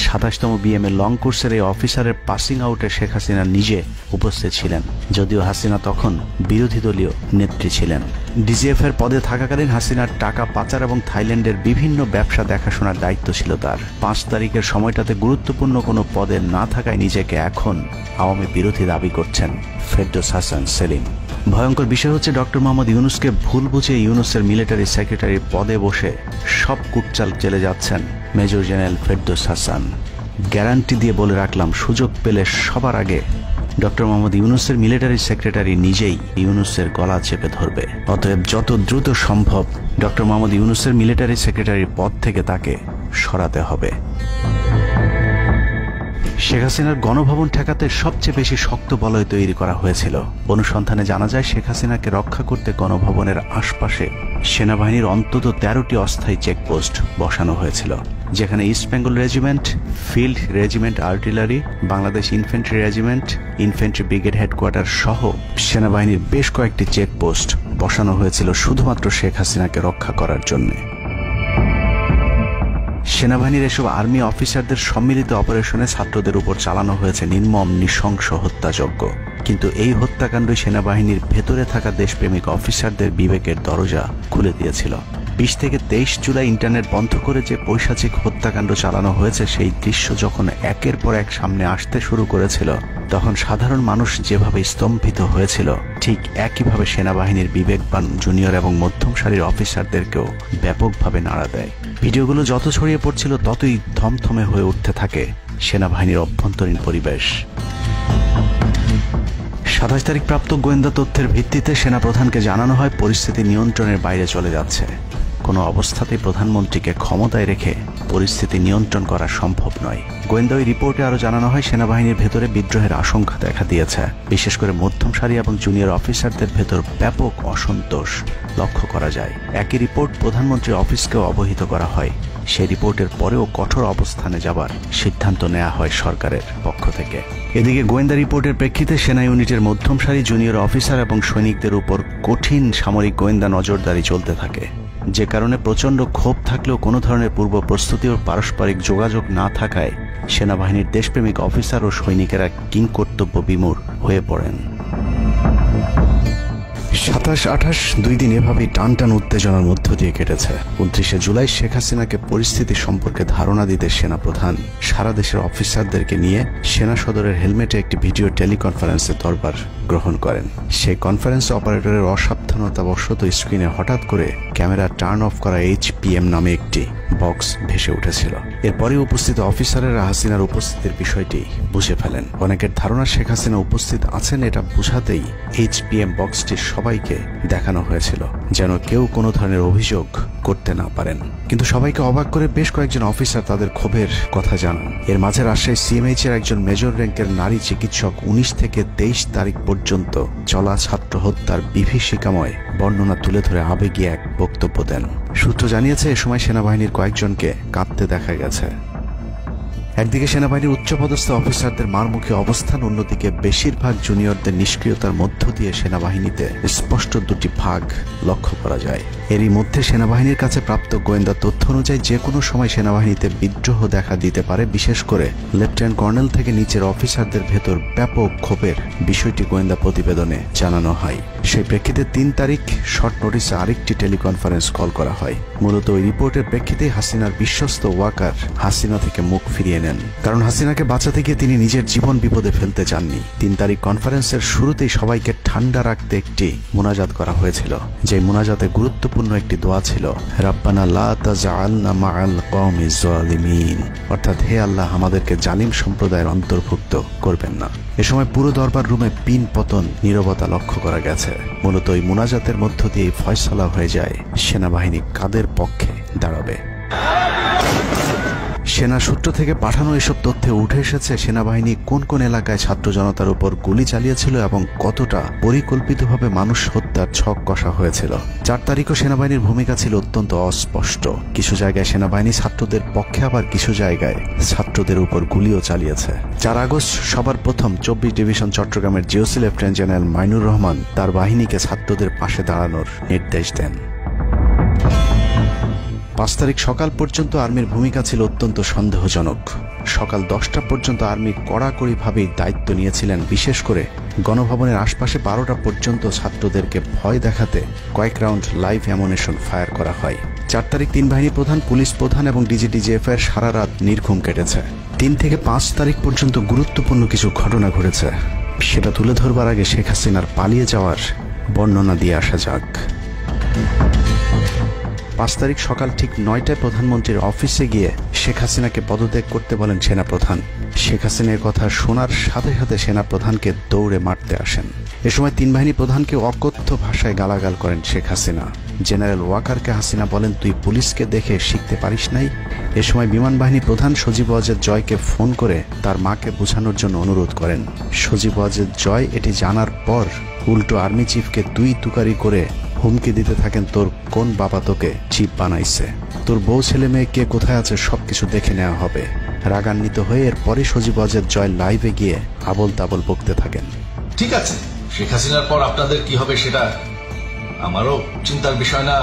27তম বিএমএ লং কোর্সের এই অফিসারের পাসিং আউটে শেখ হাসিনা নিজে উপস্থিত ছিলেন, যদিও হাসিনা তখন বিরোধী দলীয় নেত্রী ছিলেন। ডিজিএফের পদে থাকাকালীন হাসিনার টাকা পাচার এবং থাইল্যান্ডের বিভিন্ন ব্যবসা দেখাশোনার দায়িত্ব ছিল তার। 5 তারিখের সময়টাতে গুরুত্বপূর্ণ কোনো পদে না থাকায় নিজেকে এখন আওয়ামী বিরোধী দাবি করছেন ফেরদৌস হাসান সেলিম। ভয়ঙ্কর বিষয় হচ্ছে ডক্টর মোহাম্মদ ইউনূসকে ভুল বুঝে ইউনূসের মিলিটারি সেক্রেটারির পদে বসে সব কুটচাল চলে যাচ্ছেন major general Ferdous Hasan. Guarantee দিয়ে বলে রাখলাম, সুযোগ পেলে সবার আগে ডক্টর মোহাম্মদ ইউনূসের মিলিটারি সেক্রেটারি নিজেই ইউনূসের গলা চেপে ধরবে। অতএব যত দ্রুত সম্ভব ডক্টর মোহাম্মদ ইউনূসের মিলিটারি সেক্রেটারির পদ থেকে তাকে সরাতে হবে। শেখ হাসিনার গণভবন ঠেকাতে সবচেয়ে বেশি শক্ত বলয় তৈরি করা হয়েছিল। অনুসন্ধানে জানা যায় শেখ হাসিনাকে রক্ষা করতে গণভবনের আশপাশে সেনাবাহিনীর অন্তত 13টি অস্থায়ী চেকপোস্ট বসানো হয়েছিল, যেখানে east Bengal regiment, field regiment artillery, Bangladesh infantry regiment, infantry brigade headquarter সহ সেনাবাহিনীর বেশ কয়েকটি চেকপোস্ট বসানো হয়েছিল শুধুমাত্র শেখ হাসিনাকে রক্ষা করার জন্য। সেনাবাহিনীর এসব আর্মি অফিসারদের সম্মিলিত অপারেশনে ছাত্রদের উপর চালানো হয়েছে নির্মম নৃশংস হত্যাযজ্ঞ। কিন্তু এই হত্যাকাণ্ডই সেনাবাহিনীর ভেতরে থাকা দেশপ্রেমিক অফিসারদের বিবেকের দরজা খুলে দিয়েছিল। 20 থেকে 23 জুলাই ইন্টারনেট বন্ধ করে যে পৈশাচিক হত্যাকাণ্ড চালানো হয়েছে, সেই দৃশ্য যখন একের পর এক সামনে আসতে শুরু করেছিল, তখন সাধারণ মানুষ যেভাবে স্তম্ভিত হয়েছিল ঠিক একইভাবে সেনাবাহিনীর বিবেকবান জুনিয়র এবং মধ্যম সারির অফিসারদেরকেও ব্যাপকভাবে নাড়া দেয়। ভিডিওগুলো যত ছড়িয়ে পড়ছিল ততই থমথমে হয়ে উঠতে থাকে সেনাবাহিনীর অভ্যন্তরীণ পরিবেশ। 27 তারিখ প্রাপ্ত গোয়েন্দা তথ্যের ভিত্তিতে সেনাপ্রধানকে জানানো হয় পরিস্থিতি নিয়ন্ত্রণের বাইরে চলে যাচ্ছে। কোনো অবস্থাতেই প্রধানমন্ত্রীকে ক্ষমতায় রেখে পরিস্থিতি নিয়ন্ত্রণ করা সম্ভব নয়। গোয়েন্দা ওই রিপোর্টে আরও জানানো হয় সেনাবাহিনীর ভেতরে বিদ্রোহের আশঙ্কা দেখা দিয়েছে। বিশেষ করে মধ্যম সারি এবং জুনিয়র অফিসারদের ভেতর ব্যাপক অসন্তোষ লক্ষ্য করা যায়। একই রিপোর্ট প্রধানমন্ত্রীর অফিসকেও অবহিত করা হয়। সেই রিপোর্টের পরেও কঠোর অবস্থানে যাবার সিদ্ধান্ত নেওয়া হয় সরকারের পক্ষ থেকে। এদিকে গোয়েন্দা রিপোর্টের প্রেক্ষিতে সেনা ইউনিটের মধ্যম সারি জুনিয়র অফিসার এবং সৈনিকদের উপর কঠিন সামরিক গোয়েন্দা নজরদারি চলতে থাকে, যে কারণে প্রচণ্ড ক্ষোভ থাকলেও কোনো ধরনের পূর্ব প্রস্তুতি ও পারস্পরিক যোগাযোগ না থাকায় সেনাবাহিনীর দেশপ্রেমিক অফিসার ও সৈনিকেরা কিংকর্তব্য বিমূঢ় হয়ে পড়েন। 27-28 দুই দিন এভাবেই টান উত্তেজনার মধ্য দিয়ে কেটেছে। 29শে জুলাই শেখ হাসিনাকে পরিস্থিতি সম্পর্কে ধারণা দিতে সেনাপ্রধান সারা দেশের অফিসারদেরকে নিয়ে সেনা সদরের হেলমেটে একটি ভিডিও টেলিকনফারেন্সে দরবার গ্রহণ করেন। সেই কনফারেন্স অপারেটরের অসাবধানতাবশত স্ক্রিনে হঠাৎ করে ক্যামেরা টার্ন অফ করা HPM নামে একটি বক্স ভেসে উঠেছিল। এরপরে উপস্থিত অফিসারেরা হাসিনার উপস্থিতির বিষয়টি বুঝে ফেলেন। অনেকের ধারণা শেখ হাসিনা উপস্থিত আছেন এটা বুঝাতেই HPM বক্সটি সবাইকে দেখানো হয়েছিল, যেন কেউ কোনো ধরনের অভিযোগ করতে না পারেন। কিন্তু সবাইকে অবাক করে বেশ কয়েকজন অফিসার তাদের ক্ষোভের কথা জানান। এর মাঝে রাজশাহী CMH এর একজন মেজর র্যাঙ্কের নারী চিকিৎসক 19 থেকে 23 তারিখ পর্যন্ত চলা ছাত্র হত্যার বিভীষিকাময় বর্ণনা তুলে ধরে আবেগী এক বক্তব্য দেন। সূত্র জানিয়েছে এ সময় সেনাবাহিনীর কয়েকজনকে কাঁদতে দেখা গেছে। একদিকে সেনাবাহিনীর উচ্চপদস্থ অফিসারদের মারমুখী অবস্থান, অন্যদিকে বেশিরভাগ জুনিয়রদের নিষ্ক্রিয়তার মধ্য দিয়ে সেনাবাহিনীতে স্পষ্ট দুটি ভাগ লক্ষ্য করা যায়। এরই মধ্যে সেনাবাহিনীর কাছে প্রাপ্ত গোয়েন্দা তথ্য অনুযায়ী যে কোনো সময় সেনাবাহিনীতে বিদ্রোহ দেখা দিতে পারে। বিশেষ করে লেফটেন্যান্ট কর্নেল থেকে নিচের অফিসারদের ভেতর ব্যাপক ক্ষোভের বিষয়টি গোয়েন্দা প্রতিবেদনে জানানো হয়। সেই প্রেক্ষিতে 3 তারিখ শর্ট নোটিসে আরেকটি টেলিকনফারেন্স কল করা হয়। মূলত ওই রিপোর্টের প্রেক্ষিতে হাসিনার বিশ্বস্ত ওয়াকার হাসিনা থেকে মুখ ফিরিয়ে নেন, কারণ হাসিনাকে বাঁচাতে গিয়ে তিনি নিজের জীবন বিপদে ফেলতে চাননি। 3 তারিখ কনফারেন্সের শুরুতেই সবাইকে ঠান্ডা রাখতে একটি মোনাজাত করা হয়েছিল। যে মোনাজাতে গুরুত্বপূর্ণ একটি দোয়া ছিল, রাব্বানা লা তাজআলনা মাআল কওমিজ জালিমিন, অর্থাৎ হে আল্লাহ আমাদেরকে জালিম সম্প্রদায়ের অন্তর্ভুক্ত করবেন না। এ সময় পুরো দরবার রুমে পিন পতন নীরবতা লক্ষ্য করা গেছে। মূলত ওই মোনাজাতের মধ্য দিয়ে ফয়সালা হয়ে যায় সেনাবাহিনী কাদের পক্ষে দাঁড়াবে। সেনা সূত্র থেকে পাঠানো এসব তথ্যে উঠে এসেছে সেনাবাহিনী কোন কোন এলাকায় ছাত্র জনতার উপর গুলি চালিয়েছিল এবং কতটা পরিকল্পিতভাবে মানুষ হত্যার ছক কষা হয়েছিল। 4 তারিখও সেনাবাহিনীর ভূমিকা ছিল অত্যন্ত অস্পষ্ট। কিছু জায়গায় সেনাবাহিনী ছাত্রদের পক্ষে, আবার কিছু জায়গায় ছাত্রদের উপর গুলিও চালিয়েছে। 4 আগস্ট সবার প্রথম 24 ডিভিশন চট্টগ্রামের GOC lieutenant general Mainur Rahman তার বাহিনীকে ছাত্রদের পাশে দাঁড়ানোর নির্দেশ দেন। 5 তারিখ সকাল পর্যন্ত আর্মির ভূমিকা ছিল অত্যন্ত সন্দেহজনক। সকাল 10টা পর্যন্ত আর্মি কড়াকড়িভাবেই দায়িত্ব নিয়েছিলেন। বিশেষ করে গণভবনের আশপাশে 12টা পর্যন্ত ছাত্রদেরকে ভয় দেখাতে কয়েক রাউন্ড লাইভ অ্যামুনেশন ফায়ার করা হয়। 4 তারিখ 3 বাহিনী প্রধান, পুলিশ প্রধান এবং DGDGF এর সারা রাত নির্ঘুম কেটেছে। 3 থেকে 5 তারিখ পর্যন্ত গুরুত্বপূর্ণ কিছু ঘটনা ঘটেছে, সেটা তুলে ধরবার আগে শেখ হাসিনার পালিয়ে যাওয়ার বর্ণনা দিয়ে আসা যাক। 5 তারিখ সকাল ঠিক 9টায় প্রধানমন্ত্রীর অফিসে গিয়ে শেখ হাসিনাকে পদত্যাগ করতে বলেন সেনাপ্রধান। শেখ হাসিনার কথা শোনার সাথে সাথে সেনাপ্রধানকে দৌড়ে মারতে আসেন। এ সময় 3 বাহিনী প্রধানকে অকথ্য ভাষায় গালাগাল করেন শেখ হাসিনা। জেনারেল ওয়াকারকে হাসিনা বলেন, তুই পুলিশকে দেখে শিখতে পারিস নাই। এ সময় বিমান বাহিনী প্রধান সজীব ওয়াজেদ জয়কে ফোন করে তার মাকে বোঝানোর জন্য অনুরোধ করেন। সজীব ওয়াজেদ জয় এটি জানার পর উল্টো আর্মি চিফকে তুই তুকারি করে হুমকি দিতে থাকেন, তোর কোন বাবা তোকে চিফ বানাইছে, তোর বউ ছেলে মেয়ে কে কোথায় আছে সবকিছু দেখে নেওয়া হবে। রাগান্বিত হয়ে এরপরে সজীব ওয়াজেদ জয় লাইভে গিয়ে আবল তাবল বকতে থাকেন। ঠিক আছে, শেখ হাসিনার পর আপনাদের কি হবে সেটা আমারও চিন্তার বিষয় না,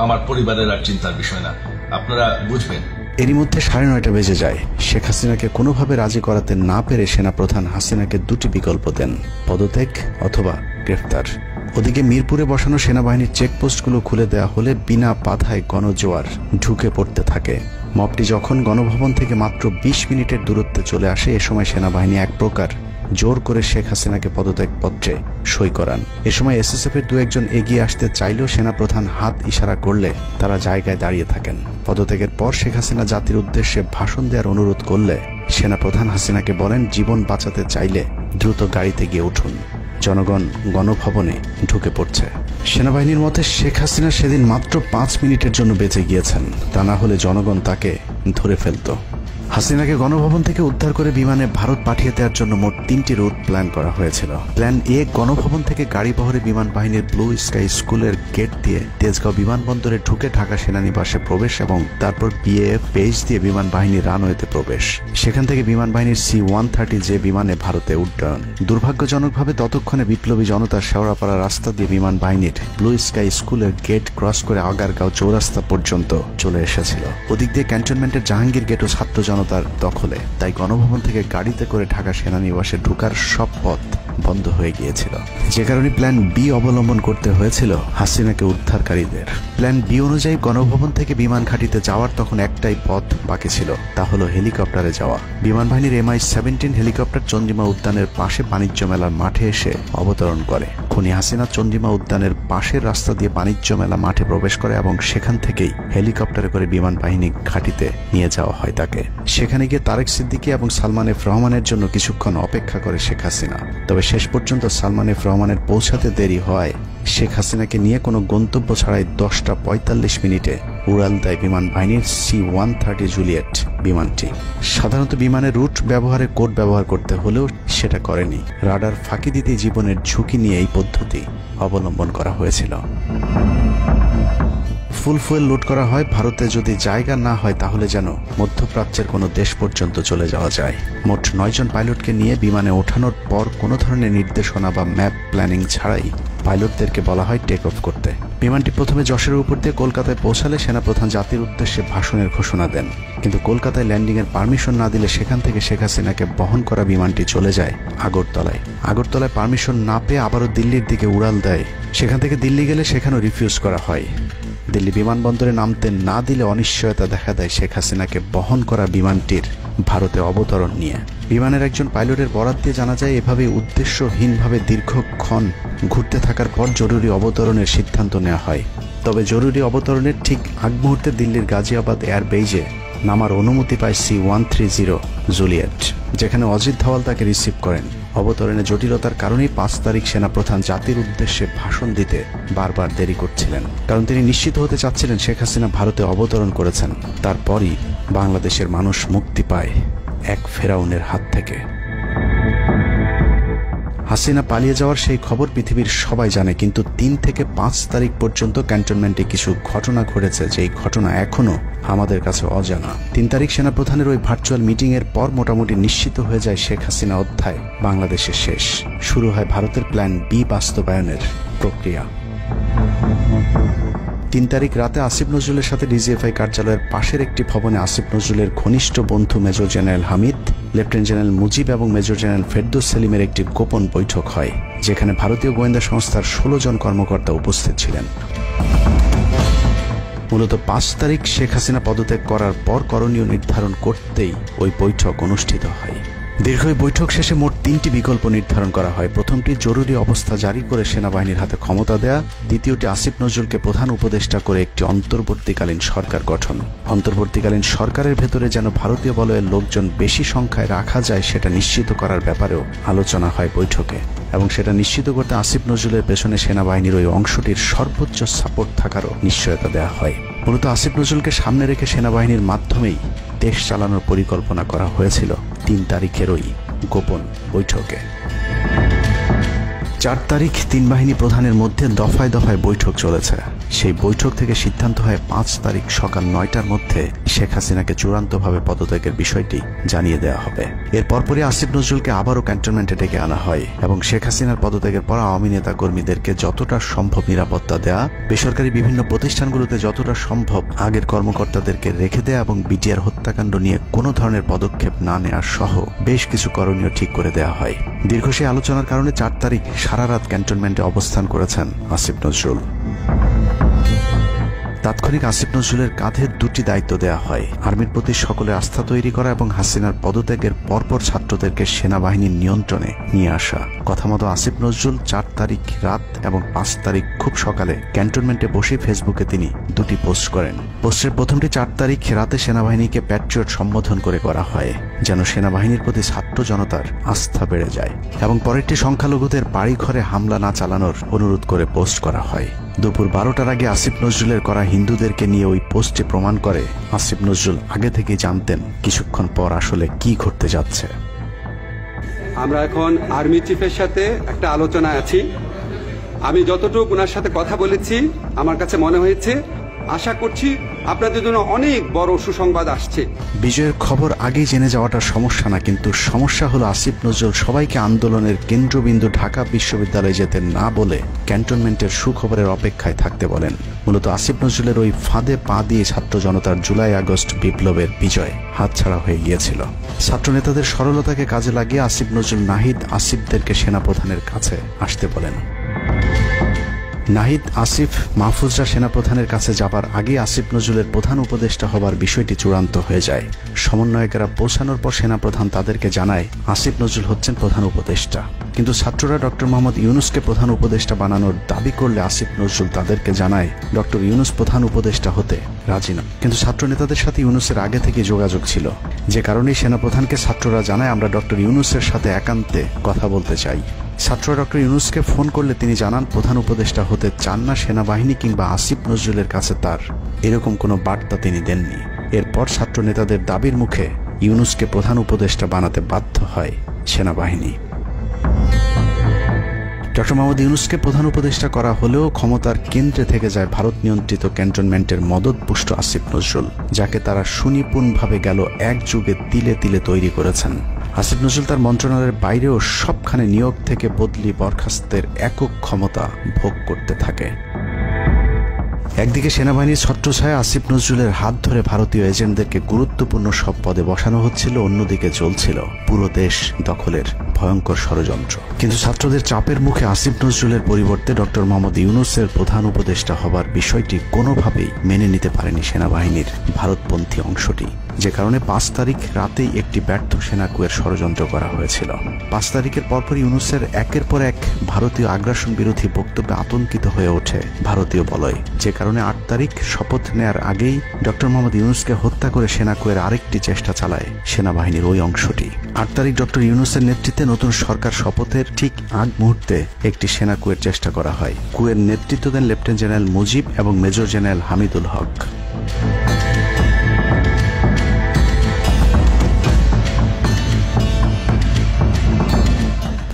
আমার পরিবারের আর চিন্তার বিষয় না, আপনারা বুঝবেন। এরই মধ্যে 9:30 বেজে যায়। শেখ হাসিনাকে কোনোভাবে রাজি করাতে না পেরে সেনাপ্রধান হাসিনাকে 2টি বিকল্প দেন, পদত্যাগ অথবা গ্রেফতার। ওদিকে মিরপুরে বসানো সেনাবাহিনীর চেকপোস্টগুলো খুলে দেওয়া হলে বিনা বাধায় গণজোয়ার ঢুকে পড়তে থাকে। মবটি যখন গণভবন থেকে মাত্র 20 মিনিটের দূরত্বে চলে আসে, এ সময় সেনাবাহিনী এক প্রকার জোর করে শেখ হাসিনাকে পদত্যাগপত্রে সই করান। এ সময় এসএসএফ এর দু একজন এগিয়ে আসতে চাইলেও সেনাপ্রধান হাত ইশারা করলে তারা জায়গায় দাঁড়িয়ে থাকেন। পদত্যাগের পর শেখ হাসিনা জাতির উদ্দেশ্যে ভাষণ দেওয়ার অনুরোধ করলে সেনাপ্রধান হাসিনাকে বলেন, জীবন বাঁচাতে চাইলে দ্রুত গাড়িতে গিয়ে উঠুন, জনগণ গণভবনে ঢুকে পড়ছে। সেনাবাহিনীর মতে শেখ হাসিনা সেদিন মাত্র 5 মিনিটের জন্য বেঁচে গিয়েছেন, তা না হলে জনগণ তাকে ধরে ফেলত। হাসিনাকে গণভবন থেকে উদ্ধার করে বিমানে ভারত পাঠিয়ে দেওয়ার জন্য মোট 3টি রুট প্ল্যান করা হয়েছিল। প্ল্যান এ, গণভবন থেকে গাড়ি বহরে বিমান বাহিনীর ব্লু স্কাই স্কুলের গেট দিয়ে তেজগাঁও বিমানবন্দরে ঢুকে ঢাকা সেনানিবাসে প্রবেশ এবং তারপর বিএএফ বেস দিয়ে বিমান বাহিনীর রানওয়েতে প্রবেশ। সেখান থেকে বিমান বাহিনীর C-130 যে বিমানে ভারতে উড্ডয়ন। দুর্ভাগ্যজনকভাবে ততক্ষণে বিপ্লবী জনতার শেওড়াপাড়া রাস্তা দিয়ে বিমান বাহিনীর ব্লু স্কাই স্কুলের গেট ক্রস করে আগারগাঁও চৌরাস্তা পর্যন্ত চলে এসেছিল। ওদিক দিয়ে ক্যান্টনমেন্টের জাহাঙ্গীর গেটও ছাত্র জনতার দখলে, তাই গণভবন থেকে গাড়িতে করে ঢাকা সেনানিবাসে ঢোকার সব পথ বন্ধ হয়ে গিয়েছিল, যে কারণে প্ল্যান বি অবলম্বন করতে হয়েছিল হাসিনাকে উদ্ধারকারীদের। প্ল্যান বি অনুযায়ী গণভবন থেকে বিমান ঘাঁটিতে যাওয়ার তখন একটাই পথ বাকি ছিল, তা হলো হেলিকপ্টারে যাওয়া। বিমান বাহিনীর MI-17 হেলিকপ্টার চন্দ্রিমা উদ্যানের পাশে বাণিজ্য মেলার মাঠে এসে অবতরণ করে। খুনি হাসিনা চন্দ্রিমা উদ্যানের পাশের রাস্তা দিয়ে বাণিজ্য মেলা মাঠে প্রবেশ করে এবং সেখান থেকেই হেলিকপ্টারে করে বিমান বাহিনী ঘাঁটিতে নিয়ে যাওয়া হয় তাকে। সেখানে গিয়ে তারেক সিদ্দিকী এবং সালমান এফ রহমানের জন্য কিছুক্ষণ অপেক্ষা করে শেখ হাসিনা। তবে শেষ পর্যন্ত সালমান এফ রহমানের পৌঁছাতে দেরি হওয়ায় শেখ হাসিনাকে নিয়ে কোনো গন্তব্য ছাড়াই 10টা 45 মিনিটে উড়াল দেয় বিমান বাহিনীর C-130 জুলিয়েট বিমানটি। সাধারণত বিমানের রুট ব্যবহারে কোড ব্যবহার করতে হলেও সেটা করেনি। রাডার ফাঁকি দিতে জীবনের ঝুঁকি নিয়ে এই পদ্ধতি অবলম্বন করা হয়েছিল। ফুল ফুয়েল লোড করা হয়। ভারতে যদি জায়গা না হয় তাহলে যেন মধ্যপ্রাচ্যের কোনো দেশ পর্যন্ত চলে যাওয়া যায়। মোট 9 জন পাইলটকে নিয়ে বিমানে ওঠানোর পর কোনো ধরনের নির্দেশনা বা ম্যাপ প্ল্যানিং ছাড়াই পাইলটদেরকে বলা হয় টেক অফ করতে। বিমানটি প্রথমে যশোরের উপর দিয়ে কলকাতায় পৌঁছালে সেনাপ্রধান জাতির উদ্দেশ্যে ভাষণের ঘোষণা দেন, কিন্তু কলকাতায় ল্যান্ডিংয়ের পারমিশন না দিলে সেখান থেকে শেখ হাসিনাকে বহন করা বিমানটি চলে যায় আগরতলায়। আগরতলায় পারমিশন না পেয়ে আবারও দিল্লির দিকে উড়াল দেয়। সেখান থেকে দিল্লি গেলে সেখানেও রিফিউজ করা হয়। দিল্লি বিমানবন্দরে নামতে না দিলে অনিশ্চয়তা দেখা দেয় শেখ হাসিনাকে বহন করা বিমানটির ভারতে অবতরণ নিয়ে। বিমানের একজন পাইলটের বরাত দিয়ে জানা যায়, এভাবে উদ্দেশ্যহীনভাবে দীর্ঘক্ষণ ঘুরতে থাকার পর জরুরি অবতরণের সিদ্ধান্ত নেওয়া হয়। তবে জরুরি অবতরণের ঠিক আগ মুহূর্তে দিল্লির গাজিয়াবাদ এয়ারবেজে নামার অনুমতি পায় C-130 জুলিয়েট, যেখানে অজিত ধওয়াল তাকে রিসিভ করেন। অবতরণে জটিলতার কারণেই 5 তারিখ সেনাপ্রধান জাতির উদ্দেশ্যে ভাষণ দিতে বারবার দেরি করছিলেন, কারণ তিনি নিশ্চিত হতে চাচ্ছিলেন শেখ হাসিনা ভারতে অবতরণ করেছেন। তারপরই বাংলাদেশের মানুষ মুক্তি পায় এক ফেরাউনের হাত থেকে। হাসিনা পালিয়ে যাওয়ার সেই খবর পৃথিবীর সবাই জানে, কিন্তু 3 থেকে 5 তারিখ পর্যন্ত ক্যান্টনমেন্টে কিছু ঘটনা ঘটেছে যেই ঘটনা এখনো আমাদের কাছে অজানা। 3 তারিখ সেনাপ্রধানের ওই ভার্চুয়াল মিটিং এর পর মোটামুটি নিশ্চিত হয়ে যায় শেখ হাসিনা অধ্যায় বাংলাদেশের শেষ। শুরু হয় ভারতের প্ল্যান বি বাস্তবায়নের প্রক্রিয়া। 3 তারিখ রাতে আসিফ নজরুলের সাথে ডিজিএফআই কার্যালয়ের পাশের একটি ভবনে আসিফ নজরুলের ঘনিষ্ঠ বন্ধু major general Hamid, lieutenant general Mujib এবং মেজর জেনারেল ফেরদৌস সেলিমের একটি গোপন বৈঠক হয়, যেখানে ভারতীয় গোয়েন্দা সংস্থার 16 জন কর্মকর্তা উপস্থিত ছিলেন। মূলত 5 তারিখ শেখ হাসিনা পদত্যাগ করার পর করণীয় নির্ধারণ করতেই ওই বৈঠক অনুষ্ঠিত হয়। দীর্ঘ বৈঠক শেষে মোট 3টি বিকল্প নির্ধারণ করা হয়। প্রথমটি জরুরি অবস্থা জারি করে সেনাবাহিনীর হাতে ক্ষমতা দেয়া, দ্বিতীয়টি আসিফ নজরুলকে প্রধান উপদেষ্টা করে একটি অন্তর্বর্তীকালীন সরকার গঠন। অন্তর্বর্তীকালীন সরকারের ভেতরে যেন ভারতীয় বলয়ের লোকজন বেশি সংখ্যায় রাখা যায় সেটা নিশ্চিত করার ব্যাপারেও আলোচনা হয় বৈঠকে, এবং সেটা নিশ্চিত করতে আসিফ নজরুলের পেছনে সেনাবাহিনীর ওই অংশটির সর্বোচ্চ সাপোর্ট থাকারও নিশ্চয়তা দেওয়া হয়। মূলত আসিফ নজরুলকে সামনে রেখে সেনাবাহিনীর মাধ্যমেই দেশ চালানোর পরিকল্পনা করা হয়েছিল 3 তারিখের ওই গোপন বৈঠকে। 4 তারিখ 3 বাহিনী প্রধানের মধ্যে দফায় দফায় বৈঠক চলেছে। সেই বৈঠক থেকে সিদ্ধান্ত হয় 5 তারিখ সকাল 9টার মধ্যে শেখ হাসিনাকে চূড়ান্তভাবে পদত্যাগের বিষয়টি জানিয়ে দেওয়া হবে। এর পরপরই আসিফ নজরুলকে আবারও ক্যান্টনমেন্টে ডেকে আনা হয় এবং শেখ হাসিনার পদত্যাগের পর আওয়ামী নেতা কর্মীদেরকে যতটা সম্ভব নিরাপত্তা দেয়া, বেসরকারি বিভিন্ন প্রতিষ্ঠানগুলোতে যতটা সম্ভব আগের কর্মকর্তাদেরকে রেখে দেয়া এবং বিটিআর হত্যাকাণ্ড নিয়ে কোনো ধরনের পদক্ষেপ না নেওয়ার সহ বেশ কিছু করণীয় ঠিক করে দেওয়া হয়। দীর্ঘ সেই আলোচনার কারণে 4 তারিখ সারা রাত ক্যান্টনমেন্টে অবস্থান করেছেন আসিফ নজরুল। তাৎক্ষণিক আসিফ নজরুলের কাঁধে দুটি দায়িত্ব দেয়া হয়: আর্মির প্রতি সকলের আস্থা তৈরি করা এবং হাসিনার পদত্যাগের পরপর ছাত্রদেরকে সেনাবাহিনীর নিয়ন্ত্রণে নিয়ে আসা। কথা মতো আসিফ নজরুল 4 তারিখ রাত এবং 5 তারিখ খুব সকালে ক্যান্টনমেন্টে বসে ফেসবুকে তিনি দুটি পোস্ট করেন। পোস্টের প্রথমটি 4 তারিখ রাতে সেনাবাহিনীকে প্যাট্রিয়ট সম্বোধন করে করা হয়, যেন সেনাবাহিনীর প্রতি ছাত্র জনতার আস্থা বেড়ে যায়, এবং পরেরটি সংখ্যালঘুদের বাড়িঘরে হামলা না চালানোর অনুরোধ করে পোস্ট করা হয়। দুপুর 12টার আগে আসিফ নজরুলের করা হিন্দুদেরকে নিয়ে ওই পোস্টে প্রমাণ করে আসিফ নজরুল আগে থেকেই জানতেন কিছুক্ষণ পর আসলে কি ঘটতে যাচ্ছে। আমরা এখন আর্মি চিফের সাথে একটা আলোচনায় আছি। আমি যতটুকু ওনার সাথে কথা বলেছি আমার কাছে মনে হয়েছে, আশা করছি আপনাদের জন্য অনেক বড় সুসংবাদ আসছে। বিজয়ের খবর আগেই জেনে যাওয়াটা সমস্যা না, কিন্তু সমস্যা হলো আসিফ নজরুল সবাইকে আন্দোলনের কেন্দ্রবিন্দু ঢাকা বিশ্ববিদ্যালয়ে যেতে না বলে ক্যান্টনমেন্টের সুখবরের অপেক্ষায় থাকতে বলেন। মূলত আসিফ নজরুলের ওই ফাঁদে পা দিয়ে ছাত্র জনতার জুলাই আগস্ট বিপ্লবের বিজয় হাতছাড়া হয়ে গিয়েছিল। ছাত্র নেতাদের সরলতাকে কাজে লাগিয়ে আসিফ নজরুল নাহিদ আসিফদেরকে সেনাপ্রধানের কাছে আসতে বলেন। নাহিদ, আসিফ, মাহফুজরা সেনাপ্রধানের কাছে যাবার আগে আসিফ নজরুলের প্রধান উপদেষ্টা হবার বিষয়টি চূড়ান্ত হয়ে যায়। সমন্বয়কেরা পৌঁছানোর পর সেনাপ্রধান তাদেরকে জানায় আসিফ নজরুল হচ্ছেন প্রধান উপদেষ্টা। কিন্তু ছাত্ররা ডক্টর মোহাম্মদ ইউনূসকে প্রধান উপদেষ্টা বানানোর দাবি করলে আসিফ নজরুল তাদেরকে জানায় ডক্টর ইউনূস প্রধান উপদেষ্টা হতে রাজি না। কিন্তু ছাত্র নেতাদের সাথে ইউনূসের আগে থেকে যোগাযোগ ছিল, যে কারণেই সেনাপ্রধানকে ছাত্ররা জানায় আমরা ডক্টর ইউনূসের সাথে একান্তে কথা বলতে চাই। ছাত্ররা ডক্টর ইউনূসকে ফোন করলে তিনি জানান প্রধান উপদেষ্টা হতে চান না সেনাবাহিনী কিংবা আসিফ নজরুলের কাছে তার এরকম কোনো বার্তা তিনি দেননি। এরপর ছাত্র নেতাদের দাবির মুখে ইউনূসকে প্রধান উপদেষ্টা বানাতে বাধ্য হয় সেনাবাহিনী। ডক্টর মোহাম্মদ ইউনূসকে প্রধান উপদেষ্টা করা হলেও ক্ষমতার কেন্দ্রে থেকে যায় ভারত নিয়ন্ত্রিত ক্যান্টনমেন্টের মদতপুষ্ট আসিফ নজরুল, যাকে তারা সুনিপুণভাবে গেল এক যুগে তিলে তিলে তৈরি করেছেন। আসিফ নজরুল তার মন্ত্রণালয়ের বাইরেও সবখানে নিয়োগ থেকে বদলি বরখাস্তের একক ক্ষমতা ভোগ করতে থাকে। একদিকে সেনাবাহিনীর ছত্রছায়া আসিফ নজরুলের হাত ধরে ভারতীয় এজেন্টদেরকে গুরুত্বপূর্ণ সব পদে বসানো হচ্ছিল, অন্যদিকে চলছিল পুরো দেশ দখলের ভয়ঙ্কর ষড়যন্ত্র। কিন্তু ছাত্রদের চাপের মুখে আসিফ নজরুলের পরিবর্তে ডক্টর মোহাম্মদ ইউনূসের প্রধান উপদেষ্টা হবার বিষয়টি কোনোভাবেই মেনে নিতে পারেনি সেনাবাহিনীর ভারতপন্থী অংশটি, যে কারণে 5 তারিখ রাতেই একটি ব্যর্থ সেনা কুয়ের ষড়যন্ত্র করা হয়েছিল। 5 তারিখের পরপর ইউনূসের একের পর এক ভারতীয় আগ্রাসন বিরোধী বক্তব্যে আতঙ্কিত হয়ে ওঠে ভারতীয় বলয়, যে কারণে 8 তারিখ শপথ নেয়ার আগেই ডক্টর মোহাম্মদ ইউনূসকে হত্যা করে সেনা কুয়ের আরেকটি চেষ্টা চালায় সেনাবাহিনীর ওই অংশটি। 8 তারিখ ডক্টর ইউনূসের নেতৃত্বে নতুন সরকার শপথের ঠিক আগ মুহূর্তে একটি সেনা কুয়ের চেষ্টা করা হয়। কুয়ের নেতৃত্ব দেন লেফটেন্যান্ট জেনারেল মুজিব এবং মেজর জেনারেল হামিদুল হক।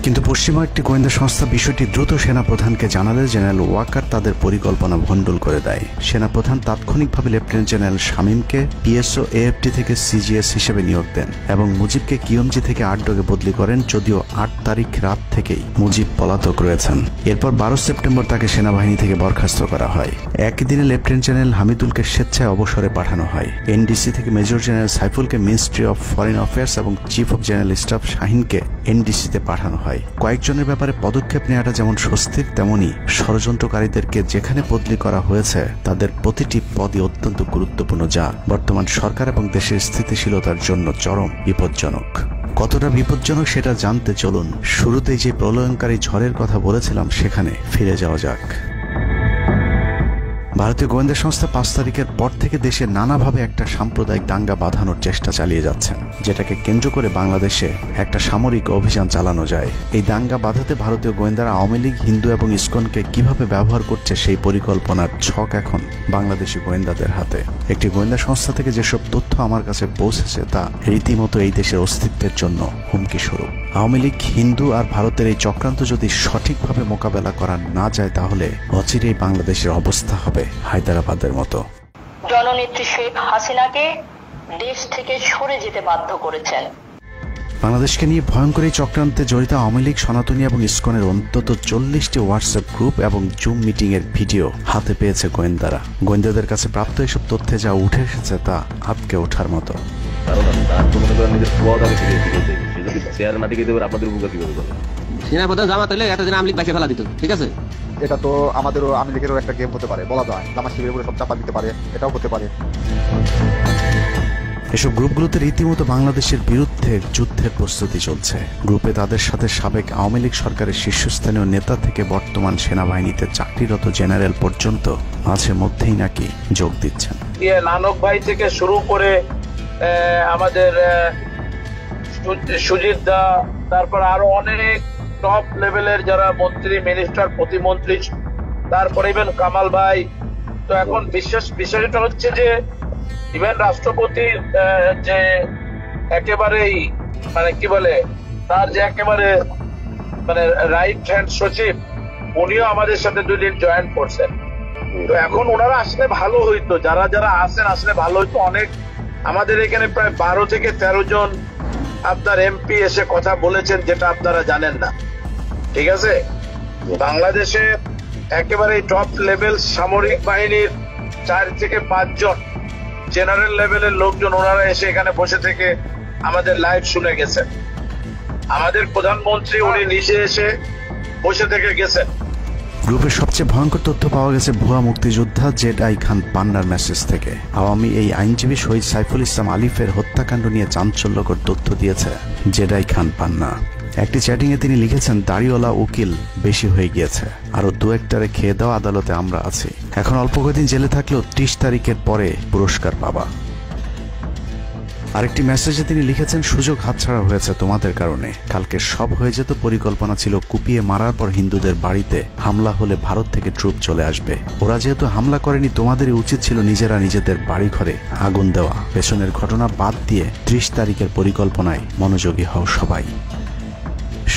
কিন্তু পশ্চিমা একটি গোয়েন্দা সংস্থা বিষয়টি দ্রুত সেনাপ্রধানকে জানালে জেনারেল ওয়াকার তাদের পরিকল্পনা ভণ্ডুল করে দেয়। সেনাপ্রধান তাৎক্ষণিকভাবে লেফটেন্যান্ট জেনারেল শামীমকে পিএসও এএফটি থেকে সিজিএস হিসেবে নিয়োগ দেন এবং মুজিবকে কিয়মজি থেকে আটডগে বদলি করেন, যদিও 8 তারিখ রাত থেকেই মুজিব পলাতক রয়েছেন। এরপর 12 সেপ্টেম্বর তাকে সেনাবাহিনী থেকে বরখাস্ত করা হয়। একই দিনে লেফটেন্যান্ট জেনারেল হামিদুলকে স্বেচ্ছায় অবসরে পাঠানো হয়। এনডিসি থেকে মেজর জেনারেল সাইফুলকে মিনিস্ট্রি অফ ফরেন অ্যাফেয়ার্স এবং চিফ অফ জেনারেল স্টাফ শাহিনকে এনডিসিতে পাঠানো হয়। কয়েকজনের ব্যাপারে পদক্ষেপ নেওয়াটা যেমন স্বস্তির, তেমনি ষড়যন্ত্রকারীদেরকে যেখানে বদলি করা হয়েছে তাদের প্রতিটি পদই অত্যন্ত গুরুত্বপূর্ণ, যা বর্তমান সরকার এবং দেশের স্থিতিশীলতার জন্য চরম বিপজ্জনক। কতটা বিপজ্জনক সেটা জানতে চলুন শুরুতেই যে প্রলয়ঙ্কারী ঝড়ের কথা বলেছিলাম সেখানে ফিরে যাওয়া যাক। ভারতীয় গোয়েন্দা সংস্থা 5 তারিখের পর থেকে দেশে নানাভাবে একটা সাম্প্রদায়িক দাঙ্গা বাঁধানোর চেষ্টা চালিয়ে যাচ্ছেন, যেটাকে কেন্দ্র করে বাংলাদেশে একটা সামরিক অভিযান চালানো যায়। এই দাঙ্গা বাঁধাতে ভারতীয় গোয়েন্দারা আওয়ামী লীগ, হিন্দু এবং ইসকনকে কিভাবে ব্যবহার করছে সেই পরিকল্পনার ছক এখন বাংলাদেশি গোয়েন্দাদের হাতে। একটি গোয়েন্দা সংস্থা থেকে যেসব তথ্য আমার কাছে পৌঁছেছে তা রীতিমতো এই দেশের অস্তিত্বের জন্য হুমকি স্বরূপ। আওয়ামী লীগ, হিন্দু আর ভারতের এই চক্রান্ত যদি সঠিকভাবে মোকাবেলা করা না যায় তাহলে অচিরেই বাংলাদেশের অবস্থা হবে হায়দ্রাবাদের মতো। জননেত্রী শেখ হাসিনাকে দেশ থেকে সরে যেতে বাধ্য করেছেন। বাংলাদেশকে নিয়ে ভয়ঙ্কর এই চক্রান্তে জড়িত আওয়ামী লীগ, সনাতনী এবং ইসকনের অন্তত 40টি হোয়াটসঅ্যাপ গ্রুপ এবং জুম মিটিং এর ভিডিও হাতে পেয়েছে গোয়েন্দারা। গোয়েন্দাদের কাছে প্রাপ্ত এসব তথ্যে যা উঠে এসেছে তা আটকে ওঠার মতো। সেনাপ্রধান জামাত হলে একটা দিন আওয়ামী লীগ বাইকে ফেলা দিত, ঠিক আছে? এটা তো আমাদেরও আওয়ামী লীগেরও একটা গেম হতে পারে, বলা যায় জামাত শিবিরের উপরে সব চাপা দিতে পারে, এটাও হতে পারে। এসব গ্রুপগুলোতে রীতিমতো বাংলাদেশের বিরুদ্ধে যুদ্ধের প্রস্তুতি চলছে। গ্রুপে তাদের সাথে সাবেক আওয়ামী লীগ সরকারের শীর্ষস্থানীয় নেতা থেকে বর্তমান সেনাবাহিনীতে চাকরিরত জেনারেল পর্যন্ত মাঝে মধ্যেই নাকি যোগ দিচ্ছেন। নানক ভাই থেকে শুরু করে আমাদের সুজিত দা, তারপর আরো অনেক টপ লেভেলের যারা মন্ত্রী, মিনিস্টার, প্রতিমন্ত্রী, তারপরে ইভেন কামাল ভাই। তো এখন বিষয়টা হচ্ছে যে ইভেন রাষ্ট্রপতির যে একেবারেই মানে কি বলে, তার যে একেবারে মানে রাইট হ্যান্ড সচিব, উনিও আমাদের সাথে 2 দিন জয়েন করছেন। তো এখন ওনারা আসলে ভালো হইতো, যারা যারা আসেন আসলে ভালো হইতো। অনেক আমাদের এখানে প্রায় 12 থেকে 13 জন আপনার এমপি এসে কথা বলেছেন, যেটা আপনারা জানেন না। ঠিক আছে, বাংলাদেশে একেবারে টপ লেভেল সামরিক বাহিনীর 4 থেকে 5 জন জেনারেল লেভেলের লোকজন ওনারা এসে এখানে বসে থেকে আমাদের লাইভ শুনে গেছেন। আমাদের প্রধানমন্ত্রী উনি নিজে এসে বসে থেকে গেছেন। গ্রুপের সবচেয়ে ভয়ঙ্কর তথ্য পাওয়া গেছে ভুয়া মুক্তিযোদ্ধা জেডাই খান পান্নার মেসেজ থেকে। আওয়ামী এই আইনজীবী শহীদ সাইফুল ইসলাম আলিফের হত্যাকাণ্ড নিয়ে চাঞ্চল্যকর তথ্য দিয়েছে জেডাই খান পান্না। একটি চ্যাটিং এ তিনি লিখেছেন, দাড়িওয়ালা উকিল বেশি হয়ে গিয়েছে, আরো 2-1টারে খেয়ে দাও, আদালতে আমরা আছি, এখন অল্প কয়েকদিন জেলে থাকলেও 30 তারিখের পরে পুরস্কার পাবা। আরেকটি মেসেজে তিনি লিখেছেন, সুযোগ হাতছাড়া হয়েছে তোমাদের কারণে, কালকে সব হয়ে যেত। পরিকল্পনা ছিল কুপিয়ে মারার পর হিন্দুদের বাড়িতে হামলা হলে ভারত থেকে ট্রুপ চলে আসবে। ওরা যেহেতু হামলা করেনি, তোমাদেরই উচিত ছিল নিজেরা নিজেদের বাড়ি ঘরে আগুন দেওয়া। পেছনের ঘটনা বাদ দিয়ে 30 তারিখের পরিকল্পনায় মনোযোগী হও সবাই।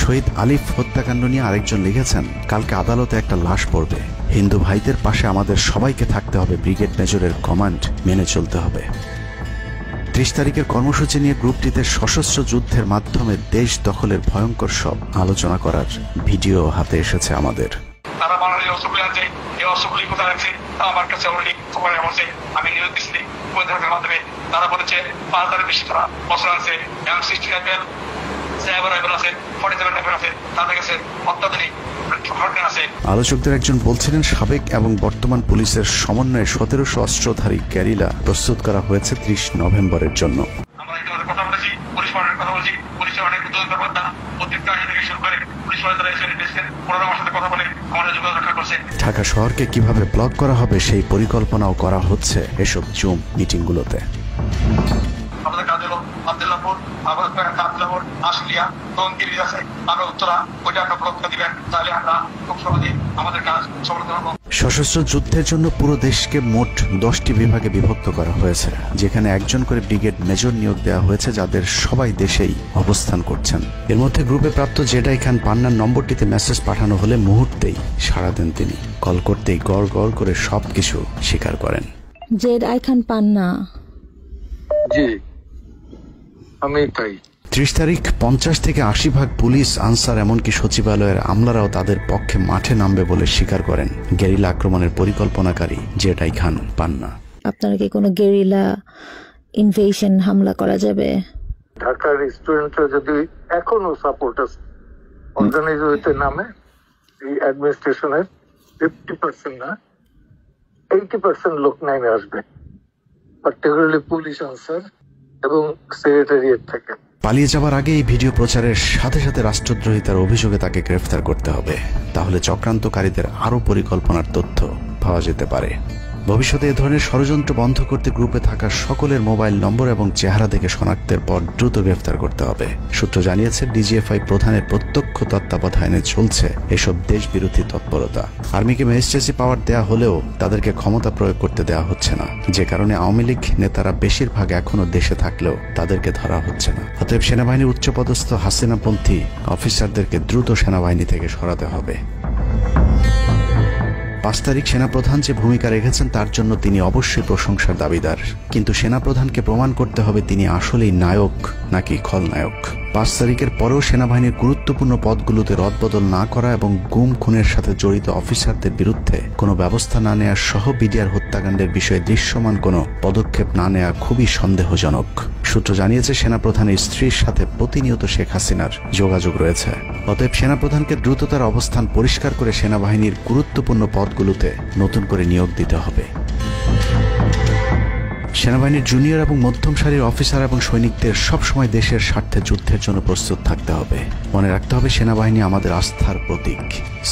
শহীদ আলিফ হত্যাকাণ্ড নিয়ে আরেকজন লিখেছেন, কালকে আদালতে একটা লাশ পড়বে, হিন্দু ভাইদের পাশে আমাদের সবাইকে থাকতে হবে, ব্রিগেড মেজরের কমান্ড মেনে চলতে হবে। 30 তারিখের কর্মসূচি নিয়ে গ্রুপটিতে সশস্ত্র যুদ্ধের মাধ্যমে দেশ দখলের ভয়ঙ্কর সব আলোচনা করার ভিডিও হাতে এসেছে আমাদের। তারা বাংলাদেশ অস্ত্রগুলি আছে, এই অস্ত্রগুলি কোথায় আছে তা আমার কাছে অলরেডি খবর এসেছে। আমি নিউজ দিচ্ছি গোয়েন্দাদের মাধ্যমে। তারা বলেছে 5000-এর বেশি তারা অস্ত্র আছে, M60 রাইফেল, সাইবার রাইফেল আছে, 47 রাইফেল আছে, তাদের কাছে অত্যাধুনিক। আলোচকদের একজন বলছিলেন, সাবেক এবং বর্তমান পুলিশের সমন্বয়ে 1700 অস্ত্রধারী গ্যারিলা প্রস্তুত করা হয়েছে 30 নভেম্বরের জন্য। আমরা ইতিমধ্যে কথা বলেছি, পুলিশ পার্টির কথা বলছি, পুলিশের অনেক উদ্যোগতা প্রত্যেকটা আইন থেকে শুরু করে পুলিশ পার্টিরা এসে নির্দেশের পুরোনো আমার সাথে কথা বলে আমাদের যোগাযোগ রক্ষা করছে। ঢাকা শহরকে কিভাবে ব্লক করা হবে সেই পরিকল্পনাও করা হচ্ছে এসব জুম মিটিংগুলোতে। আমাদের কাজ হলো আব্দুল্লাহপুর, আব্দুল্লাহপুর, আশুলিয়া, টঙ্গির আছে, আমরা উত্তরা, ওইটা একটা ব্লক দিবেন, তাহলে আমরা খুব সহজে আমাদের কাজ সফলতা পাবো। সশস্ত্র যুদ্ধের জন্য পুরো দেশকে মোট 10টি বিভাগে বিভক্ত করা হয়েছে, যেখানে একজন করে ব্রিগেড মেজর নিয়োগ দেওয়া হয়েছে, যাদের সবাই দেশেই অবস্থান করছেন। এর মধ্যে গ্রুপে প্রাপ্ত জেডাই খান পান্নার নম্বরটিতে মেসেজ পাঠানো হলে মুহূর্তেই সাড়া দেন তিনি। কল করতেই গড় গড় করে সবকিছু স্বীকার করেন। জেডাই খান পান্না, জি আমি তাই। 30 তারিখ 50 থেকে 80% পুলিশ, আনসার, এমনকি সচিবালয়ের আমলারাও তাদের পক্ষে মাঠে নামবে বলে স্বীকার করেন গেরিলা আক্রমণের পরিকল্পনাকারী জেডাই খান পান্না। আপনারা কি কোনো গেরিলা ইনভেশন হামলা করা যাবে? ঢাকার স্টুডেন্টরা যদি এখনো সাপোর্টার্স অর্গানাইজ হইতে নামে, এই অ্যাডমিনিস্ট্রেশনের 50% না 80% লোক নেমে আসবে, পার্টিকুলারলি পুলিশ, আনসার এবং সেক্রেটারিয়েট থেকে। পালিয়ে যাওয়ার আগে এই ভিডিও প্রচারের সাথে সাথে রাষ্ট্রদ্রোহিতার অভিযোগে তাকে গ্রেফতার করতে হবে, তাহলে চক্রান্তকারীদের আরও পরিকল্পনার তথ্য পাওয়া যেতে পারে। ভবিষ্যতে এ ধরনের ষড়যন্ত্র বন্ধ করতে গ্রুপে থাকা সকলের মোবাইল নম্বর এবং চেহারা দেখে শনাক্তের পর দ্রুত গ্রেফতার করতে হবে। সূত্র জানিয়েছে, ডিজিএফআই প্রধানের প্রত্যক্ষ তত্ত্বাবধানে চলছে এসব দেশবিরোধী তৎপরতা। আর্মিকে ম্যাজিস্ট্রেসি পাওয়ার দেয়া হলেও তাদেরকে ক্ষমতা প্রয়োগ করতে দেওয়া হচ্ছে না, যে কারণে আওয়ামী লীগ নেতারা বেশিরভাগ এখনো দেশে থাকলেও তাদেরকে ধরা হচ্ছে না। অতএব সেনাবাহিনীর উচ্চপদস্থ হাসিনাপন্থী অফিসারদেরকে দ্রুত সেনাবাহিনী থেকে সরাতে হবে। 5 তারিখ সেনাপ্রধান যে ভূমিকা রেখেছেন তার জন্য তিনি অবশ্যই প্রশংসার দাবিদার, কিন্তু সেনাপ্রধানকে প্রমাণ করতে হবে তিনি আসলেই নায়ক নাকি খলনায়ক। 5 তারিখের পরেও সেনাবাহিনীর গুরুত্বপূর্ণ পদগুলোতে রদবদল না করা এবং গুম খুনের সাথে জড়িত অফিসারদের বিরুদ্ধে কোনো ব্যবস্থা না নেওয়া সহ বিডিআর হত্যাকাণ্ডের বিষয়ে দৃশ্যমান কোনো পদক্ষেপ না নেওয়া খুবই সন্দেহজনক। সূত্র জানিয়েছে সেনাপ্রধানের স্ত্রীর সাথে প্রতিনিয়ত শেখ হাসিনার যোগাযোগ রয়েছে। অতএব সেনাপ্রধানকে দ্রুত তার অবস্থান পরিষ্কার করে সেনাবাহিনীর গুরুত্বপূর্ণ পদগুলোতে নতুন করে নিয়োগ দিতে হবে। সেনাবাহিনীর জুনিয়র এবং মধ্যম সারির অফিসার এবং সৈনিকদের সবসময় দেশের স্বার্থে যুদ্ধের জন্য প্রস্তুত থাকতে হবে। মনে রাখতে হবে সেনাবাহিনী আমাদের আস্থার প্রতীক।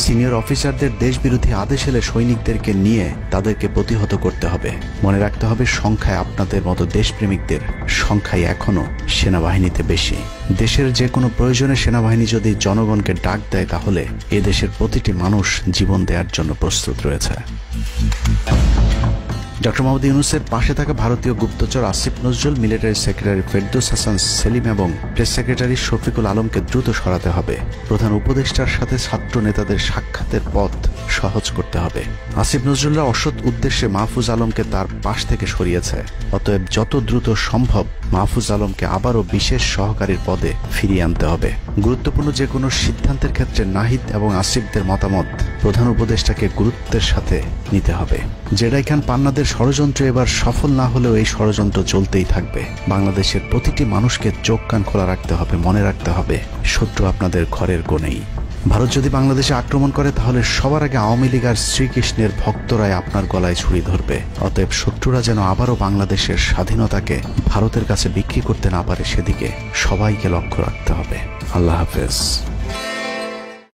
সিনিয়র অফিসারদের দেশবিরোধী আদেশ এলে সৈনিকদেরকে নিয়ে তাদেরকে প্রতিহত করতে হবে। মনে রাখতে হবে সংখ্যায় আপনাদের মতো দেশপ্রেমিকদের সংখ্যায় এখনো সেনাবাহিনীতে বেশি। দেশের যে কোনো প্রয়োজনে সেনাবাহিনী যদি জনগণকে ডাক দেয় তাহলে এ দেশের প্রতিটি মানুষ জীবন দেওয়ার জন্য প্রস্তুত রয়েছে। ডক্টর মোহাম্মদ ইউনূসের পাশে থাকা ভারতীয় গুপ্তচর আসিফ নজরুল, মিলিটারি সেক্রেটারি ফেরদৌস হাসান সেলিম এবং প্রেস সেক্রেটারি শফিকুল আলমকে দ্রুত সরাতে হবে। প্রধান উপদেষ্টার সাথে ছাত্র নেতাদের সাক্ষাতের পথ সহজ করতে হবে। আসিফ নজরুলরা অসৎ উদ্দেশ্যে মাহফুজ আলমকে তার পাশ থেকে সরিয়েছে। অতএব যত দ্রুত সম্ভব মাহফুজ আলমকে আবারও বিশেষ সহকারীর পদে ফিরিয়ে আনতে হবে। গুরুত্বপূর্ণ যে কোনো সিদ্ধান্তের ক্ষেত্রে নাহিদ এবং আসিফদের মতামত প্রধান উপদেষ্টাকে গুরুত্বের সাথে নিতে হবে। জেডাই খান পান্নাদের ষড়যন্ত্র এবার সফল না হলেও এই ষড়যন্ত্র চলতেই থাকবে। বাংলাদেশের প্রতিটি মানুষকে চোখ কান খোলা রাখতে হবে। মনে রাখতে হবে শত্রু আপনাদের ঘরের কোণেই। ভারত যদি বাংলাদেশে আক্রমণ করে তাহলে সবার আগে আওয়ামী লীগ আর শ্রীকৃষ্ণের ভক্তরাই আপনার গলায় ছুরি ধরবে। অতএব শত্রুরা যেন আবারও বাংলাদেশের স্বাধীনতাকে ভারতের কাছে বিক্রি করতে না পারে সেদিকে সবাইকে লক্ষ্য রাখতে হবে। আল্লাহ হাফেজ।